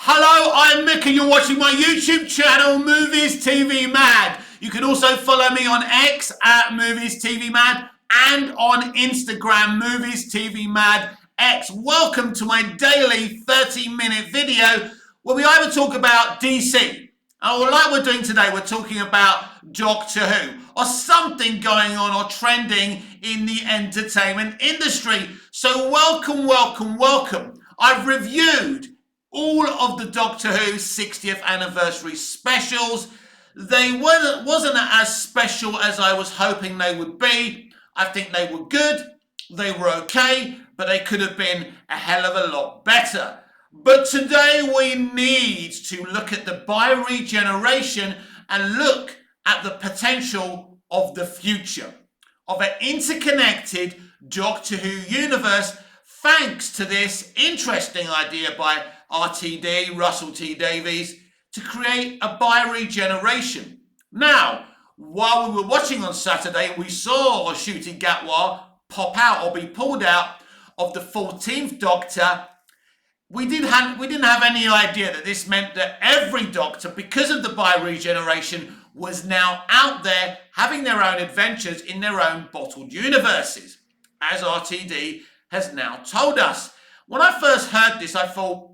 Hello, I'm Mick and you're watching my YouTube channel, Movies TV Mad. You can also follow me on X at Movies TV Mad and on Instagram, Movies TV Mad X. Welcome to my daily 30-minute video where we either talk about DC, or like we're doing today, we're talking about Doctor Who, or something going on or trending in the entertainment industry. So welcome. I've reviewed all of the Doctor Who 60th anniversary specials. They wasn't as special as I was hoping they would be. I think they were good, they were okay, but they could have been a hell of a lot better. But today we need to look at the bi-regeneration and look at the potential of the future of an interconnected Doctor Who universe, thanks to this interesting idea by RTD, Russell T Davies, to create a bi-regeneration. Now, while we were watching on Saturday, we saw Ncuti Gatwa pop out or be pulled out of the 14th Doctor. We didn't have any idea that this meant that every Doctor, because of the bi-regeneration, was now out there having their own adventures in their own bottled universes, as RTD has now told us. When I first heard this, I thought,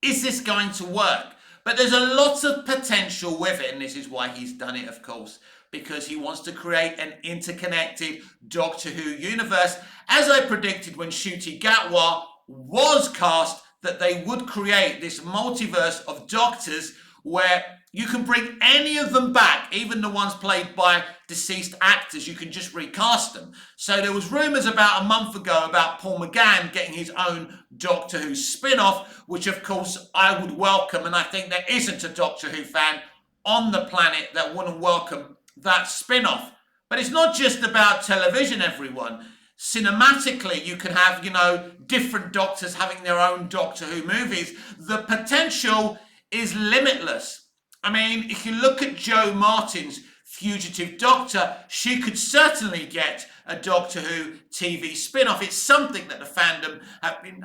is this going to work? But there's a lot of potential with it, and this is why he's done it, of course, because he wants to create an interconnected Doctor Who universe. As I predicted when Ncuti Gatwa was cast, that they would create this multiverse of Doctors where you can bring any of them back, even the ones played by deceased actors, you can just recast them. So there was rumours about a month ago about Paul McGann getting his own Doctor Who spin-off, which of course I would welcome, and I think there isn't a Doctor Who fan on the planet that wouldn't welcome that spin-off. But it's not just about television, everyone. Cinematically, you can have, different Doctors having their own Doctor Who movies. The potential is limitless. I mean, if you look at Jo Martin's Fugitive Doctor, she could certainly get a Doctor Who TV spin-off. It's something that the fandom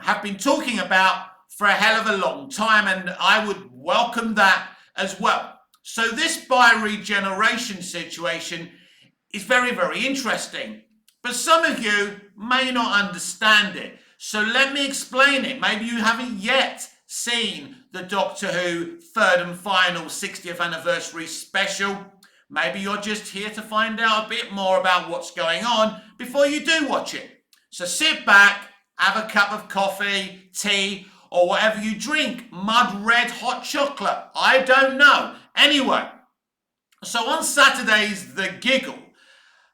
have been talking about for a hell of a long time, and I would welcome that as well. So this bi-regeneration situation is very, very interesting. But some of you may not understand it. So let me explain it. Maybe you haven't yet seen the Doctor Who third and final 60th anniversary special. Maybe you're just here to find out a bit more about what's going on before you do watch it. So sit back, have a cup of coffee, tea, or whatever you drink. Mud red hot chocolate. I don't know. Anyway, so on Saturday's The Giggle,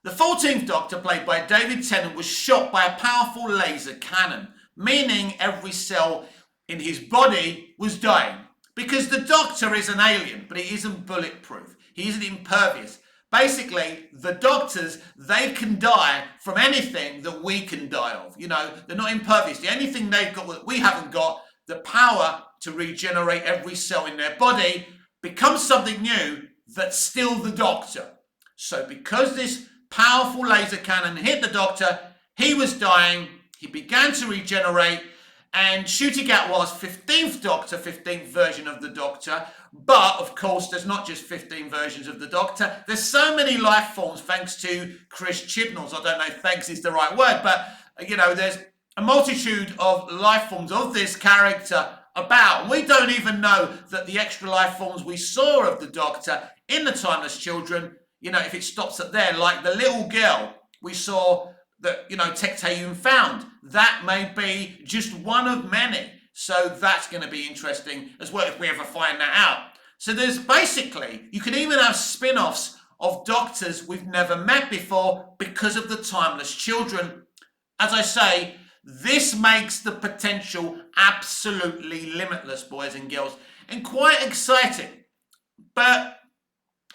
the 14th Doctor, played by David Tennant, was shot by a powerful laser cannon, meaning every cell in his body was dying. Because the Doctor is an alien, but he isn't bulletproof. He isn't impervious. Basically, the Doctors, they can die from anything that we can die of. They're not impervious. The only thing they've got that we haven't got, the power to regenerate every cell in their body, becomes something new that's still the Doctor. So because this powerful laser cannon hit the Doctor, he was dying, he began to regenerate, and Ncuti Gatwa's 15th Doctor, 15th version of the Doctor, but of course there's not just 15 versions of the Doctor, there's so many life forms thanks to Chris Chibnall's, I don't know if thanks is the right word, but there's a multitude of life forms of this character about, and we don't even know that the extra life forms we saw of the Doctor in the Timeless Children, if it stops at there, like the little girl we saw that, Tecteun found, that may be just one of many. So that's going to be interesting as well if we ever find that out. So there's basically, you can even have spin-offs of Doctors we've never met before because of the Timeless Children. As I say, this makes the potential absolutely limitless, boys and girls, and quite exciting. But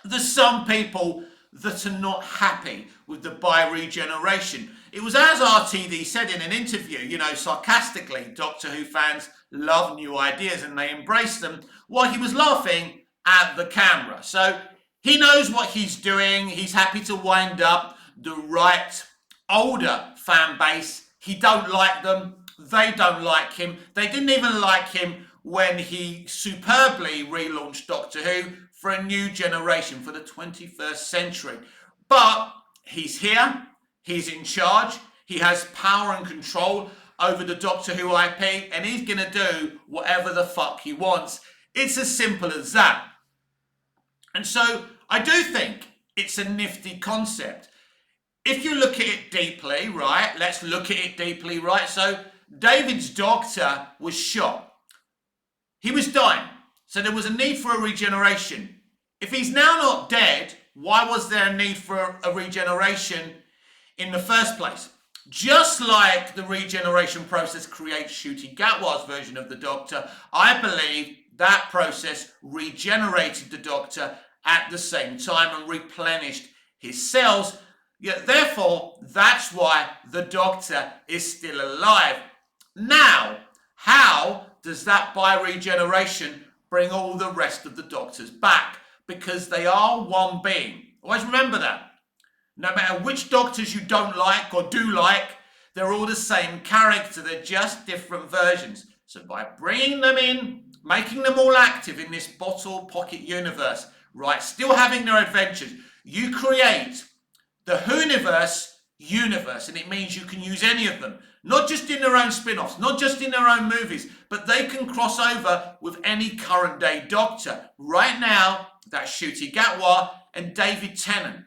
there's some people that are not happy with the bi-regeneration. It was as RTD said in an interview, sarcastically, Doctor Who fans love new ideas and they embrace them, while he was laughing at the camera. So he knows what he's doing. He's happy to wind up the right older fan base. He don't like them. they don't like him. They didn't even like him when he superbly relaunched Doctor Who for a new generation, for the 21st century. But he's here, he's in charge, he has power and control over the Doctor Who IP, and he's going to do whatever the fuck he wants. It's as simple as that. And so I do think it's a nifty concept. If you look at it deeply, right, let's look at it deeply, right? So David's doctor was shot. He was dying. So there was a need for a regeneration. If he's now not dead, why was there a need for a regeneration in the first place? Just like the regeneration process creates Ncuti Gatwa's version of the Doctor, I believe that process regenerated the Doctor at the same time and replenished his cells. Yet, therefore, that's why the Doctor is still alive. Now, how does that bioregeneration bring all the rest of the Doctors back? Because they are one being. Always remember that. No matter which Doctors you don't like or do like, they're all the same character. They're just different versions. So by bringing them in, making them all active in this bottle pocket universe, right, still having their adventures, you create the Whoniverse universe, and it means you can use any of them, not just in their own spin-offs, not just in their own movies, but they can cross over with any current day Doctor. Right now, that's Ncuti Gatwa and David Tennant.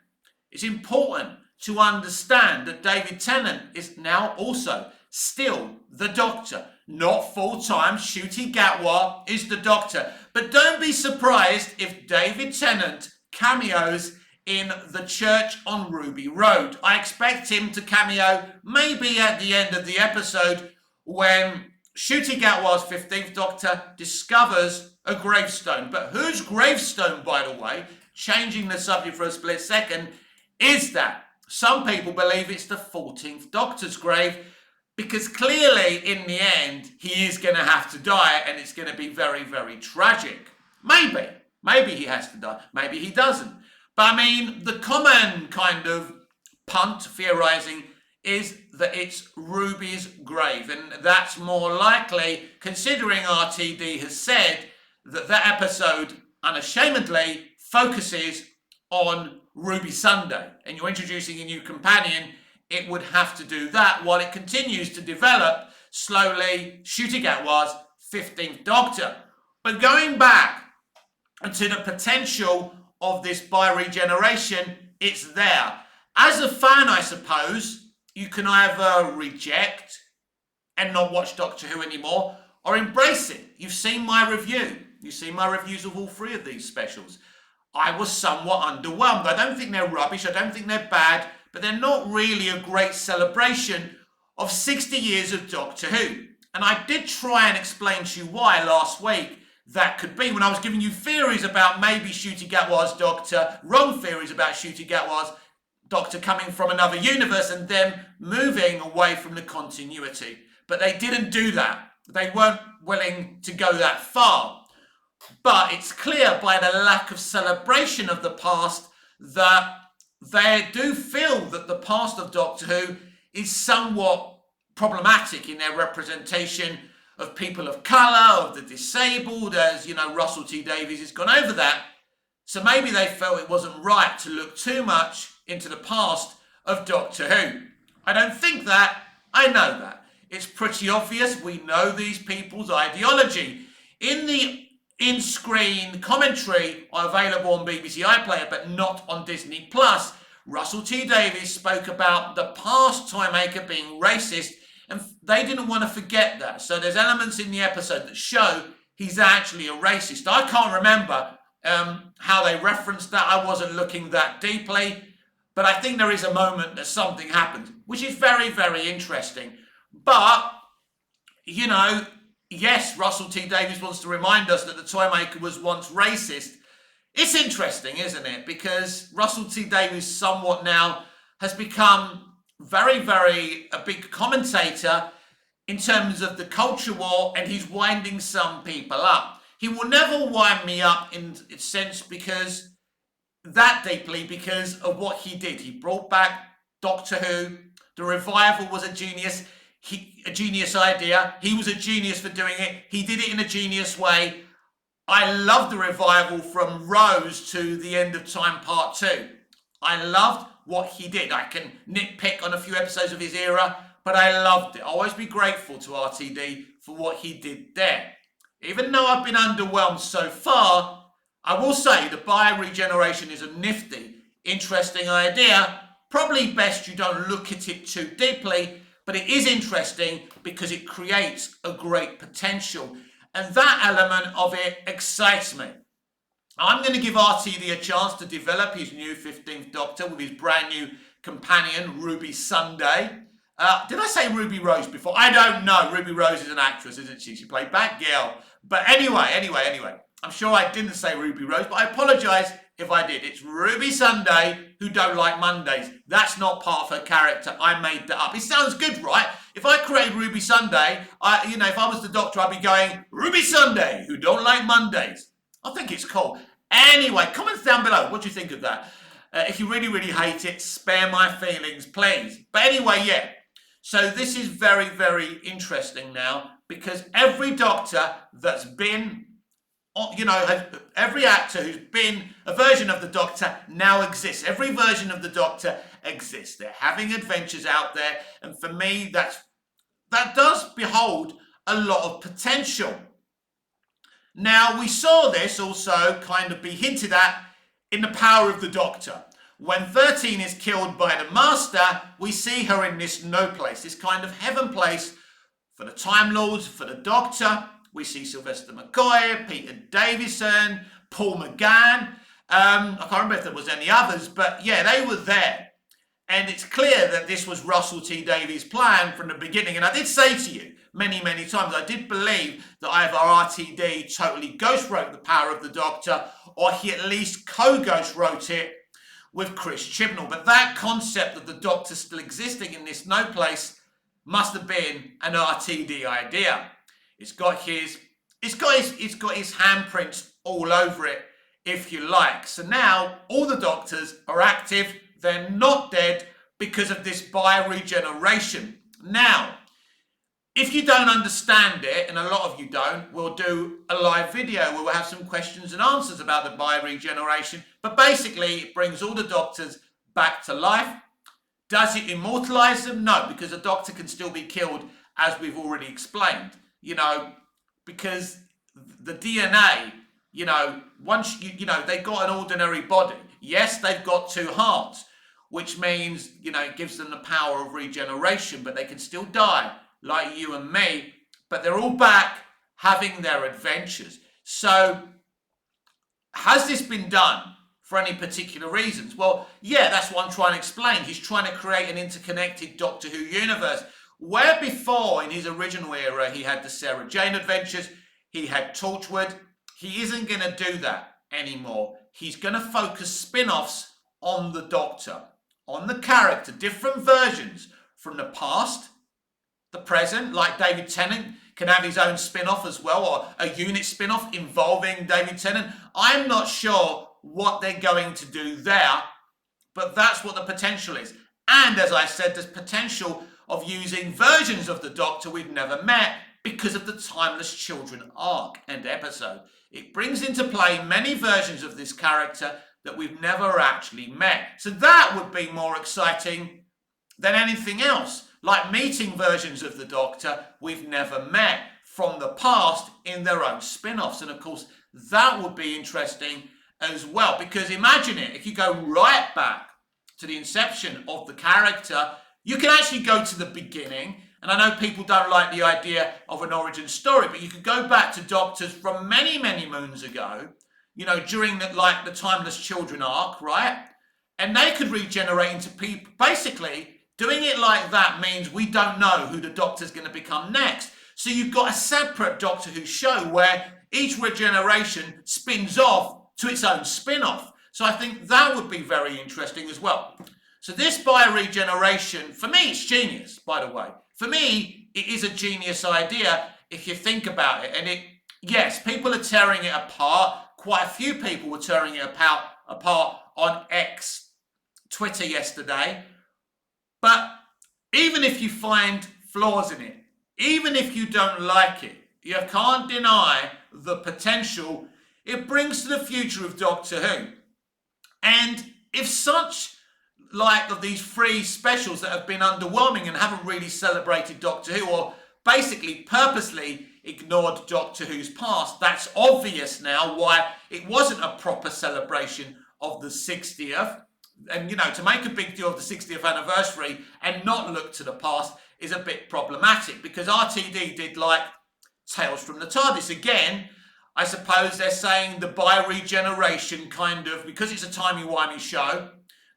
It's important to understand that David Tennant is now also still the Doctor. Not full-time, Ncuti Gatwa is the Doctor. But don't be surprised if David Tennant cameos in The Church on Ruby Road. I expect him to cameo maybe at the end of the episode when Ncuti Gatwa's 15th Doctor discovers a gravestone. But whose gravestone, by the way, changing the subject for a split second, is that? Some people believe it's the 14th Doctor's grave, because clearly in the end he is going to have to die, and it's going to be very, very tragic. Maybe he has to die, maybe he doesn't. But I mean, the common kind of punt theorizing is that it's Ruby's grave, and that's more likely considering RTD has said that that episode unashamedly focuses on Ruby Sunday, and you're introducing a new companion. It would have to do that while it continues to develop slowly Ncuti Gatwa's 15th Doctor. But going back to the potential of this bioregeneration, it's there. As a fan, I suppose, you can either reject and not watch Doctor Who anymore, or embrace it. You've seen my review. You've seen my reviews of all three of these specials. I was somewhat underwhelmed. I don't think they're rubbish. I don't think they're bad, but they're not really a great celebration of 60 years of Doctor Who. And I did try and explain to you why last week that could be, when I was giving you theories about maybe Ncuti Gatwa's Doctor, wrong theories about Ncuti Gatwa's Doctor coming from another universe and them moving away from the continuity. But they didn't do that. They weren't willing to go that far. But it's clear by the lack of celebration of the past that they do feel that the past of Doctor Who is somewhat problematic in their representation of people of colour, of the disabled, as, you know, Russell T Davies has gone over that. So maybe they felt it wasn't right to look too much into the past of Doctor Who. I don't think that. I know that. It's pretty obvious. We know these people's ideology. In the in-screen commentary available on BBC iPlayer, but not on Disney Plus, Russell T Davies spoke about the past Toymaker being racist, and they didn't want to forget that. So there's elements in the episode that show he's actually a racist. I can't remember how they referenced that. I wasn't looking that deeply, but I think there is a moment that something happened, which is very, very interesting. But, you know, yes, Russell T Davies wants to remind us that the Toymaker was once racist. It's interesting, isn't it? Because Russell T Davies somewhat now has become very, very a big commentator in terms of the culture war, and he's winding some people up. He will never wind me up in a sense because that deeply because of what he did. He brought back Doctor Who. The revival was a genius. a genius idea. He was a genius for doing it. He did it in a genius way. I love the revival from Rose to The End of Time Part 2. I loved what he did. I can nitpick on a few episodes of his era, but I loved it. I'll always be grateful to RTD for what he did there. Even though I've been underwhelmed so far, I will say the bioregeneration is a nifty, interesting idea. Probably best you don't look at it too deeply, but it is interesting because it creates a great potential. And that element of it excites me. I'm going to give RTD a chance to develop his new 15th Doctor with his brand new companion, Ruby Sunday. Did I say Ruby Rose before? I don't know. Ruby Rose is an actress, isn't she? She played Batgirl. But anyway. I'm sure I didn't say Ruby Rose, but I apologise if I did. It's Ruby Sunday who don't like Mondays. That's not part of her character. I made that up. It sounds good, right? If I created Ruby Sunday, if I was the Doctor, I'd be going, Ruby Sunday, who don't like Mondays. I think it's cool. Anyway, comments down below. What do you think of that? If you really, really hate it, spare my feelings, please. But anyway, yeah. So this is very, very interesting now because every Doctor that's been every actor who's been a version of the Doctor now exists. Every version of the Doctor exists. They're having adventures out there. And for me, that does behold a lot of potential. Now, we saw this also kind of be hinted at in The Power of the Doctor. When 13 is killed by the Master, we see her in this no place, this kind of heaven place for the Time Lords, for the Doctor. We see Sylvester McCoy, Peter Davison, Paul McGann. I can't remember if there was any others, but yeah, they were there. And it's clear that this was Russell T Davies' plan from the beginning. And I did say to you many, many times, I did believe that either RTD totally ghost wrote The Power of the Doctor, or he at least co-ghost wrote it with Chris Chibnall. But that concept of the Doctor still existing in this no place must have been an RTD idea. It's got his handprints all over it, if you like. So now all the Doctors are active. They're not dead because of this bioregeneration. Now, if you don't understand it, and a lot of you don't, we'll do a live video where we'll have some questions and answers about the bioregeneration. But basically, it brings all the Doctors back to life. Does it immortalize them? No, because a Doctor can still be killed, as we've already explained. Because the DNA, once they've got an ordinary body. Yes, they've got two hearts, which means, it gives them the power of regeneration, but they can still die like you and me, but they're all back having their adventures. So has this been done for any particular reasons? Well, yeah, that's what I'm trying to explain. He's trying to create an interconnected Doctor Who universe. Where before, in his original era, he had the Sarah Jane adventures, he had Torchwood, he isn't going to do that anymore. He's going to focus spin-offs on the Doctor, on the character, different versions from the past, the present, like David Tennant can have his own spin-off as well, or a unit spin-off involving David Tennant. I'm not sure what they're going to do there, but that's what the potential is. And as I said, there's potential of using versions of the Doctor we've never met because of the Timeless Children arc and episode. It brings into play many versions of this character that we've never actually met. So that would be more exciting than anything else, like meeting versions of the Doctor we've never met from the past in their own spin-offs. And of course, that would be interesting as well, because imagine it, if you go right back to the inception of the character, you can actually go to the beginning, and I know people don't like the idea of an origin story, but you could go back to Doctors from many, many moons ago, during the Timeless Children arc, right? And they could regenerate into people. Basically, doing it like that means we don't know who the Doctor's going to become next. So you've got a separate Doctor Who show where each regeneration spins off to its own spin-off. So I think that would be very interesting as well. So this bioregeneration, for me, it's genius, by the way. For me, it is a genius idea if you think about it. And yes, people are tearing it apart. Quite a few people were tearing it apart on X, Twitter yesterday. But even if you find flaws in it. Even if you don't like it, you can't deny the potential it brings to the future of Doctor Who. And if such of these free specials that have been underwhelming and haven't really celebrated Doctor Who, or basically purposely ignored Doctor Who's past, that's obvious now why it wasn't a proper celebration of the 60th. And, to make a big deal of the 60th anniversary and not look to the past is a bit problematic, because RTD did Tales from the TARDIS. Again, I suppose they're saying the bi-regeneration because it's a timey-wimey show,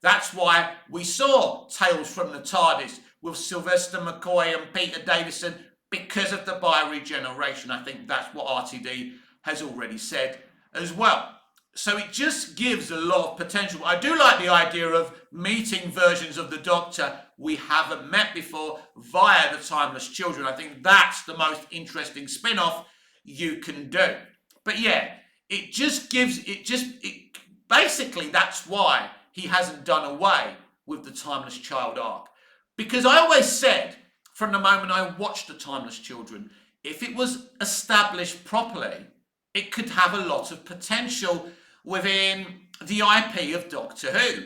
that's why we saw Tales from the TARDIS with Sylvester McCoy and Peter Davison, because of the bi-regeneration. I think that's what RTD has already said as well. So it just gives a lot of potential. I do like the idea of meeting versions of the Doctor we haven't met before via the Timeless Children. I think that's the most interesting spin-off you can do. But yeah, basically that's why he hasn't done away with the Timeless Child arc. Because I always said, from the moment I watched the Timeless Children, if it was established properly, it could have a lot of potential within the IP of Doctor Who.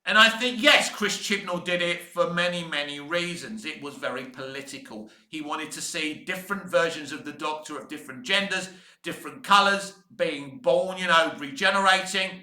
And I think, yes, Chris Chibnall did it for many, many reasons. It was very political. He wanted to see different versions of the Doctor of different genders, different colours, being born, regenerating,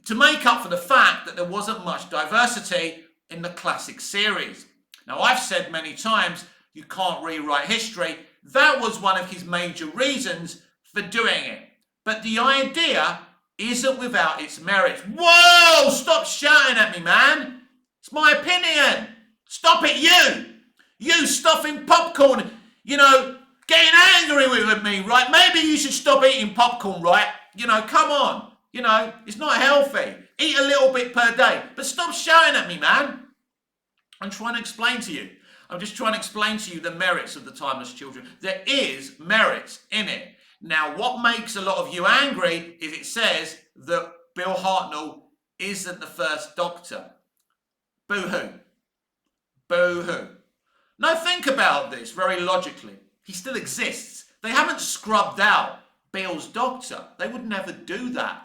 to make up for the fact that there wasn't much diversity in the classic series. Now, I've said many times, you can't rewrite history. That was one of his major reasons for doing it. But the idea isn't without its merits. Whoa! Stop shouting at me, man. It's my opinion. Stop it, you. You stuffing popcorn, getting angry with me, right? Maybe you should stop eating popcorn, right? Come on. It's not healthy. Eat a little bit per day. But stop shouting at me, man. I'm trying to explain to you. I'm just trying to explain to you the merits of the Timeless Children. There is merits in it. Now, what makes a lot of you angry is it says that Bill Hartnell isn't the first Doctor. Boo-hoo. Boo-hoo. Now, think about this very logically. He still exists. They haven't scrubbed out Bill's Doctor. They would never do that.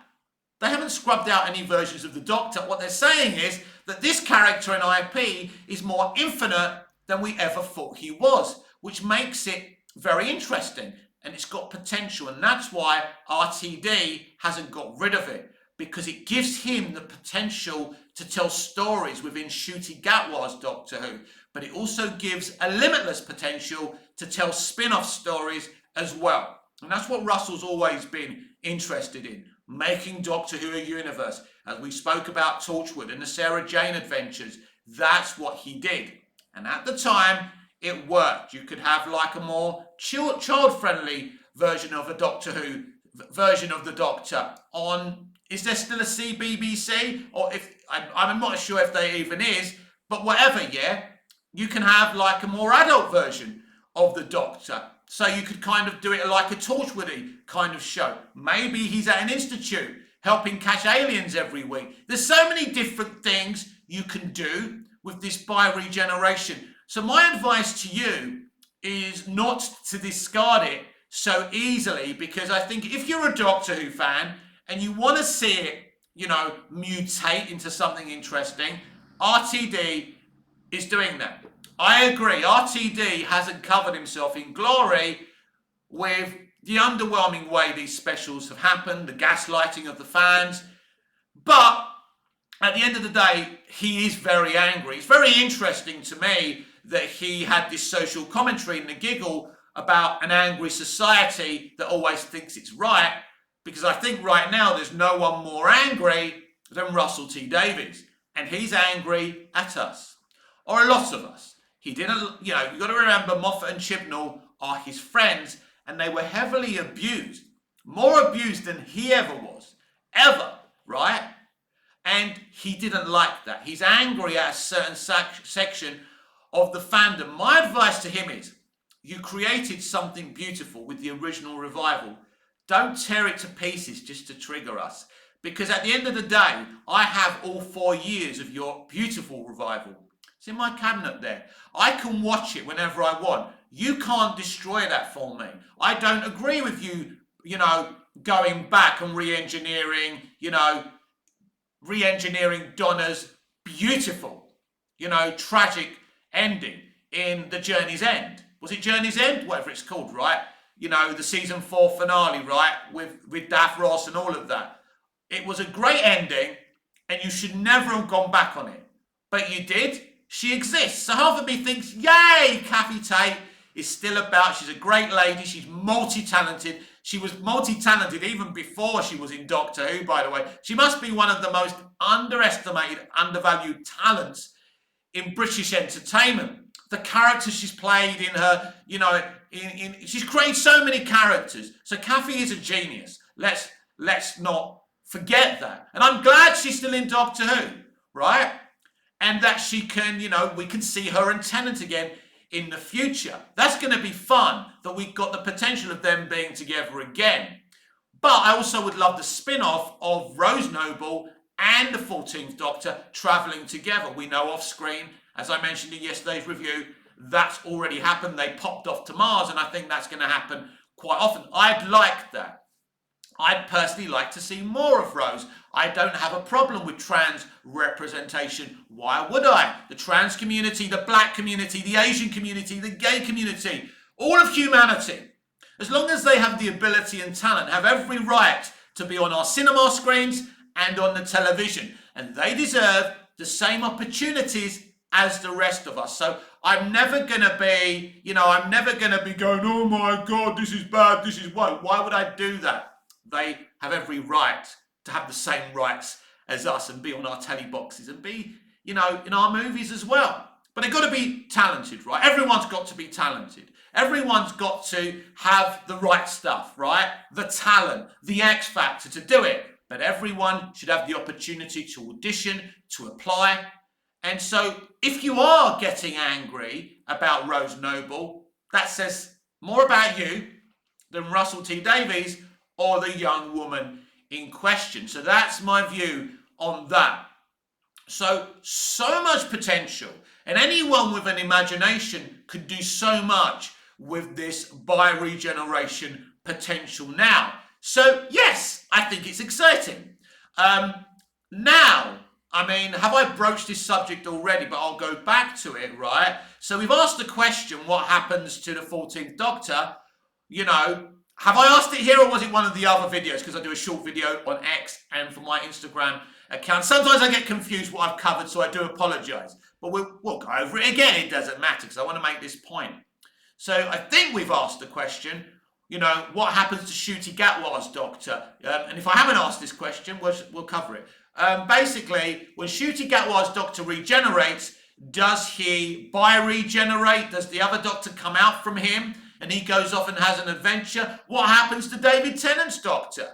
They haven't scrubbed out any versions of the Doctor. What they're saying is that this character in IP is more infinite than we ever thought he was, which makes it very interesting. And it's got potential, and that's why RTD hasn't got rid of it, because it gives him the potential to tell stories within Ncuti Gatwa's Doctor Who, but it also gives a limitless potential to tell spin-off stories as well. And that's what Russell's always been interested in, making Doctor Who a universe. As we spoke about Torchwood and the Sarah Jane adventures, that's what he did. And at the time, it worked. You could have a more child-friendly version of a Doctor Who, version of the Doctor on, is there still a CBBC? Or I'm not sure if there even is, but whatever, yeah? You can have a more adult version of the Doctor. So you could kind of do it like a Torchwoody kind of show. Maybe he's at an institute helping catch aliens every week. There's so many different things you can do with this bi-regeneration. So my advice to you is not to discard it so easily, because I think if you're a Doctor Who fan and you want to see it, mutate into something interesting, RTD is doing that. I agree, RTD hasn't covered himself in glory with the underwhelming way these specials have happened, the gaslighting of the fans, but at the end of the day, he is very angry. It's very interesting to me that he had this social commentary in The Giggle about an angry society that always thinks it's right, because I think right now there's no one more angry than Russell T Davies, and he's angry at us, or a lot of us. He didn't, you've got to remember Moffat and Chibnall are his friends, and they were heavily abused, more abused than he ever was, ever, right? And he didn't like that. He's angry at a certain section of the fandom. My advice to him is, you created something beautiful with the original revival. Don't tear it to pieces just to trigger us. Because at the end of the day, I have all 4 years of your beautiful revival. It's in my cabinet there. I can watch it whenever I want. You can't destroy that for me. I don't agree with you, going back and re-engineering, Donna's beautiful, tragic ending in The Journey's End. Was it Journey's End? Whatever it's called, right? The season 4 finale, right? With Daff Ross and all of that. It was a great ending, and you should never have gone back on it. But you did. She exists. So half of me thinks, yay, Kathy Tate is still about. She's a great lady. She's multi-talented. She was multi-talented even before she was in Doctor Who, by the way. She must be one of the most underestimated, undervalued talents in British entertainment. The characters she's played in her, she's created so many characters. So Kathy is a genius. Let's not forget that. And I'm glad she's still in Doctor Who, right? And that she can, we can see her and Tennant again in the future. That's going to be fun, that we've got the potential of them being together again. But I also would love the spin-off of Rose Noble and the 14th Doctor travelling together. We know off screen, as I mentioned in yesterday's review, that's already happened. They popped off to Mars, and I think that's going to happen quite often. I'd like that. I'd personally like to see more of Rose. I don't have a problem with trans representation. Why would I? The trans community, the black community, the Asian community, the gay community, all of humanity, as long as they have the ability and talent, have every right to be on our cinema screens and on the television. And they deserve the same opportunities as the rest of us. So I'm never going to be, going, oh my God, this is bad, this is what. Why would I do that? They have every right to have the same rights as us and be on our telly boxes and be, in our movies as well. But they've got to be talented, right? Everyone's got to be talented. Everyone's got to have the right stuff, right? The talent, the X factor to do it. But everyone should have the opportunity to audition, to apply. And so if you are getting angry about Rose Noble, that says more about you than Russell T Davies or the young woman in question. So that's my view on that. So much potential. And anyone with an imagination could do so much with this bi-regeneration potential now. So yes, I think it's exciting. Now, have I broached this subject already? But I'll go back to it, right? So we've asked the question, what happens to the 14th Doctor? Have I asked it here, or was it one of the other videos? Because I do a short video on X and for my Instagram account. Sometimes I get confused what I've covered, so I do apologise. But we'll go over it again. It doesn't matter, because I want to make this point. So I think we've asked the question, what happens to Ncuti Gatwa's Doctor? And if I haven't asked this question, we'll cover it. Basically, when Ncuti Gatwa's Doctor regenerates, does he bi-regenerate? Does the other Doctor come out from him and he goes off and has an adventure? What happens to David Tennant's Doctor?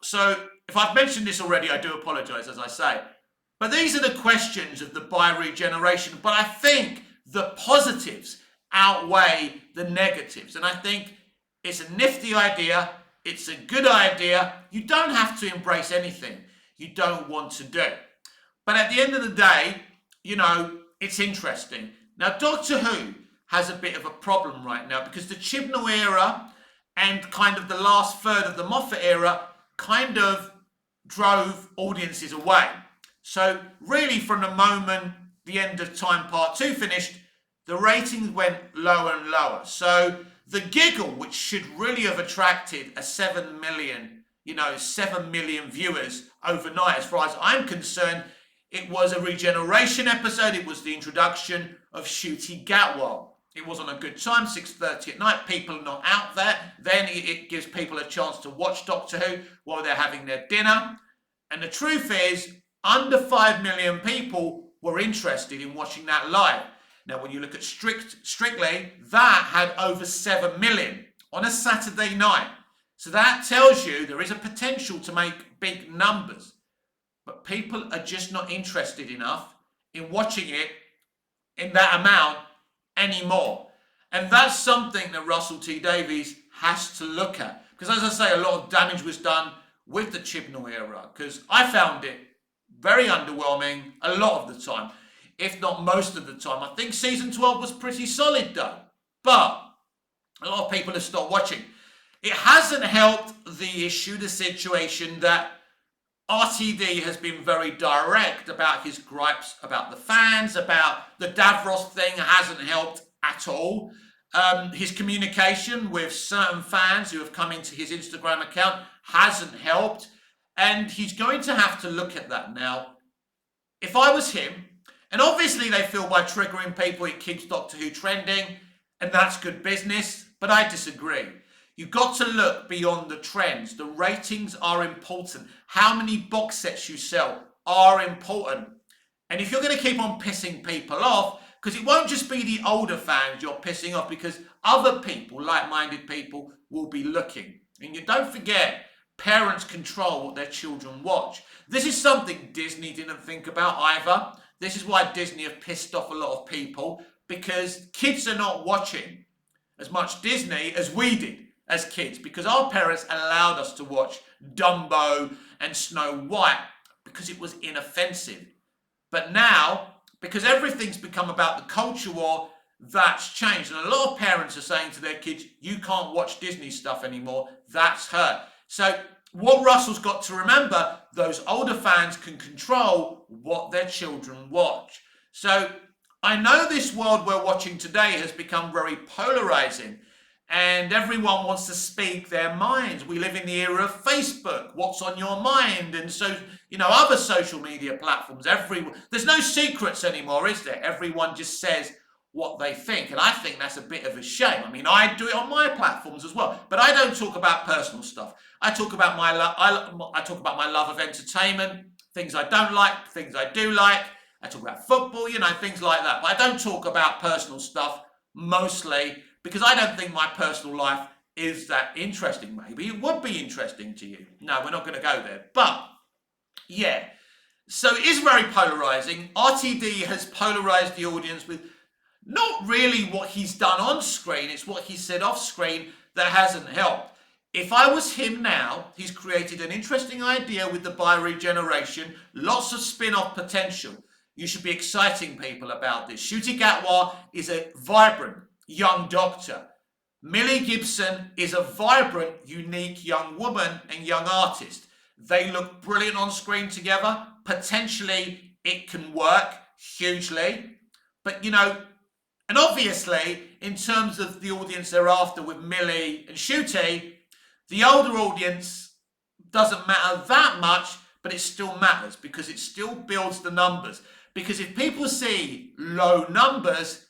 So if I've mentioned this already, I do apologise, as I say. But these are the questions of the bi-regeneration. But I think the positives outweigh the negatives. And I think it's a nifty idea. It's a good idea. You don't have to embrace anything you don't want to do. But at the end of the day, it's interesting. Now, Doctor Who has a bit of a problem right now, because the Chibnall era and kind of the last third of the Moffat era kind of drove audiences away. So really, from the moment the End of Time Part 2 finished, the ratings went lower and lower. So the Giggle, which should really have attracted a 7 million viewers overnight, as far as I'm concerned, it was a regeneration episode. It was the introduction of Ncuti Gatwa. It was on a good time, 6:30 at night. People are not out there. Then it gives people a chance to watch Doctor Who while they're having their dinner. And the truth is, under 5 million people were interested in watching that live. Now, when you look at Strictly, that had over 7 million on a Saturday night. So that tells you there is a potential to make big numbers. But people are just not interested enough in watching it in that amount anymore. And that's something that Russell T Davies has to look at. Because as I say, a lot of damage was done with the Chibnall era, because I found it very underwhelming a lot of the time. if not most of the time. I think season 12 was pretty solid though, but a lot of people have stopped watching. It hasn't helped the issue, the situation that RTD has been very direct about his gripes about the fans, about the Davros thing hasn't helped at all. His communication with certain fans who have come into his Instagram account hasn't helped. And he's going to have to look at that now. If I was him, and obviously they feel by triggering people it keeps Doctor Who trending, and that's good business, but I disagree. You've got to look beyond the trends. The ratings are important. How many box sets you sell are important. And if you're going to keep on pissing people off, because it won't just be the older fans you're pissing off, because other people, like-minded people, will be looking. And you don't forget, parents control what their children watch. This is something Disney didn't think about either. This is why Disney have pissed off a lot of people, because kids are not watching as much Disney as we did as kids, because our parents allowed us to watch Dumbo and Snow White because it was inoffensive. But now, because everything's become about the culture war, that's changed. And a lot of parents are saying to their kids, you can't watch Disney stuff anymore. That's hurt. So what Russell's got to remember, those older fans can control what their children watch. So I know this world we're watching today has become very polarizing, and everyone wants to speak their minds. We live in the era of Facebook, what's on your mind, and so, other social media platforms. There's no secrets anymore, is there? Everyone just says what they think, and I think that's a bit of a shame. I mean, I do it on my platforms as well, but I don't talk about personal stuff. I talk about my love of entertainment, things I don't like, things I do like. I talk about football, things like that. But I don't talk about personal stuff mostly, because I don't think my personal life is that interesting. Maybe it would be interesting to you. No, we're not going to go there. But, yeah. So it is very polarizing. RTD has polarized the audience with not really what he's done on screen. It's what he said off screen that hasn't helped. If I was him now, he's created an interesting idea with the regeneration. Lots of spin-off potential. You should be exciting people about this. Ncuti Gatwa is a vibrant young doctor. Millie Gibson is a vibrant, unique young woman and young artist. They look brilliant on screen together. Potentially, it can work hugely. But, and obviously, in terms of the audience they're after with Millie and Ncuti, the older audience doesn't matter that much, but it still matters because it still builds the numbers. Because if people see low numbers,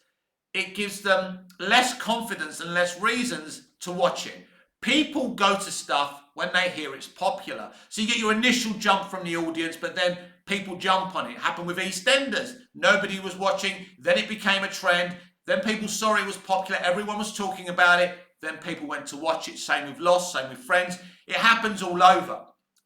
it gives them less confidence and less reasons to watch it. People go to stuff when they hear it's popular. So you get your initial jump from the audience, but then people jump on it. It happened with EastEnders. Nobody was watching. Then it became a trend. Then people saw it was popular. Everyone was talking about it. Then people went to watch it. Same with Lost, same with Friends. It happens all over.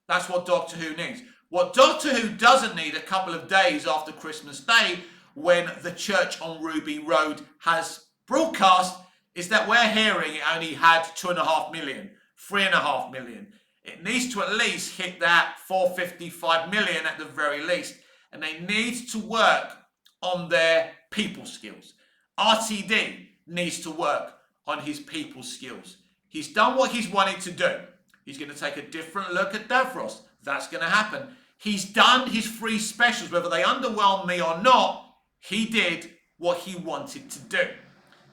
That's what Doctor Who needs. What Doctor Who doesn't need a couple of days after Christmas Day, when the church on Ruby Road has broadcast, is that we're hearing it only had 2.5 million, 3.5 million. It needs to at least hit that 455 million at the very least. And they need to work on their people skills. RTD needs to work on his people skills. He's done what he's wanted to do. He's going to take a different look at Davros. That's going to happen. He's done his free specials, whether they underwhelm me or not. He did what he wanted to do.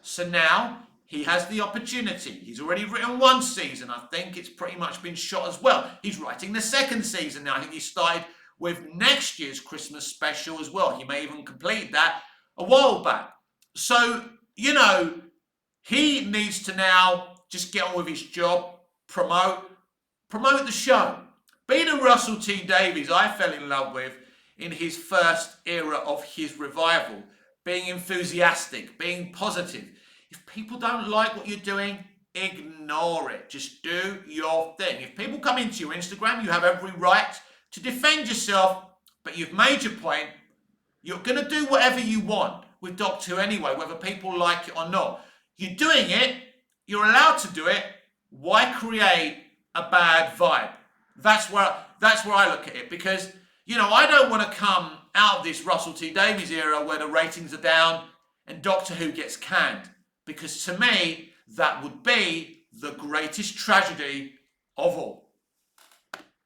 So now he has the opportunity. He's already written one season. I think it's pretty much been shot as well. He's writing the second season now. I think he started with next year's Christmas special as well. He may even complete that a while back. So, he needs to now just get on with his job, promote the show. Being a Russell T Davies, I fell in love with in his first era of his revival. Being enthusiastic, being positive. If people don't like what you're doing, ignore it. Just do your thing. If people come into your Instagram, you have every right to defend yourself, but you've made your point. You're going to do whatever you want with Doctor Who anyway, whether people like it or not. You're doing it. You're allowed to do it. Why create a bad vibe? That's where I look at it, because I don't want to come out of this Russell T Davies era where the ratings are down and Doctor Who gets canned. Because to me, that would be the greatest tragedy of all.